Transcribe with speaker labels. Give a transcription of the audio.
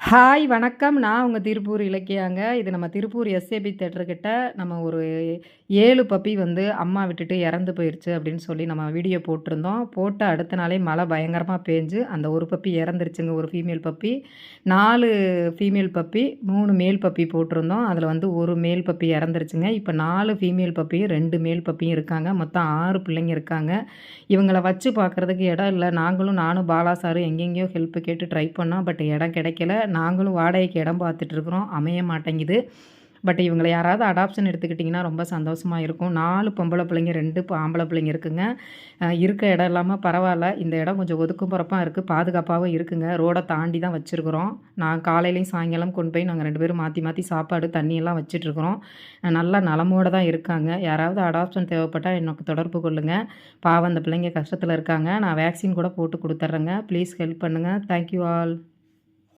Speaker 1: Hi வணக்கம். நான் உங்க திருப்பூர் இலக்கியாங்க. இது நம்ம திருப்பூர் எஸ்ஏபி தியேட்டர்கிட்ட நம்ம ஒரு 7 பப்பி வந்து அம்மா விட்டுட்டு இறந்து போயிருச்சு அப்படின்னு சொல்லி நம்ம வீடியோ போட்டிருந்தோம். போட்ட அடுத்த நாளே மழை பயங்கரமா பேஞ்சு, அந்த ஒரு பப்பி இறந்துருச்சுங்க. ஒரு female puppy. 4 female puppy, 3 male puppy போட்டிருந்தோம். அதில வந்து ஒரு மேல் பப்பி இறந்துருச்சுங்க. இப்போ 4 ஃபீமேல் பப்பியும் 2 மேல் பப்பியும் இருக்காங்க. மொத்தம் 6 பிள்ளைங்க இருக்காங்க. இவங்கள வச்சு பார்க்குறதுக்கு இடம் இல்ல. நானும் பாலா சாரும் எங்கெங்கேயோ ஹெல்ப் கேட்டு ட்ரை பண்ணோம். பட் இடம் கிடைக்கல. நாங்களும் வாடகைக்கு இடம் பார்த்துட்ருக்குறோம். அமைய மாட்டேங்குது. பட் இவங்கள யாராவது அடாப்ஷன் எடுத்துக்கிட்டிங்கன்னா ரொம்ப சந்தோஷமா இருக்கும். 4 பொம்பளை பிள்ளைங்க, 2 ஆம்பளை பிள்ளைங்க இருக்குங்க. இருக்க இடம் இல்லாம பரவால்ல. இந்த இடம் கொஞ்சம் ஒதுக்குப்புறப்பா இருக்கு. பாதுகாப்பாவும் இருக்குங்க. ரோட தாண்டி தான் வச்சிருக்கிறோம். நான் காலையிலயும் சாயங்காலம் கொண்டு போய் நாங்க 2 பேரும் மாத்தி மாத்தி சாப்பாடு, தண்ணியெல்லாம் வச்சுட்ருக்குறோம். நல்ல நலமோட தான் இருக்காங்க. யாராவது அடாப்ஷன் தேவைப்பட்டா எனக்கு தொடர்பு கொள்ளுங்க. பாவம் அந்த பிள்ளைங்க கஷ்டத்துல இருக்காங்க. நான் வேக்சின் கூட போட்டு குடுத்துர்றேங்க. ப்ளீஸ் ஹெல்ப் பண்ணுங்க. Thank you all.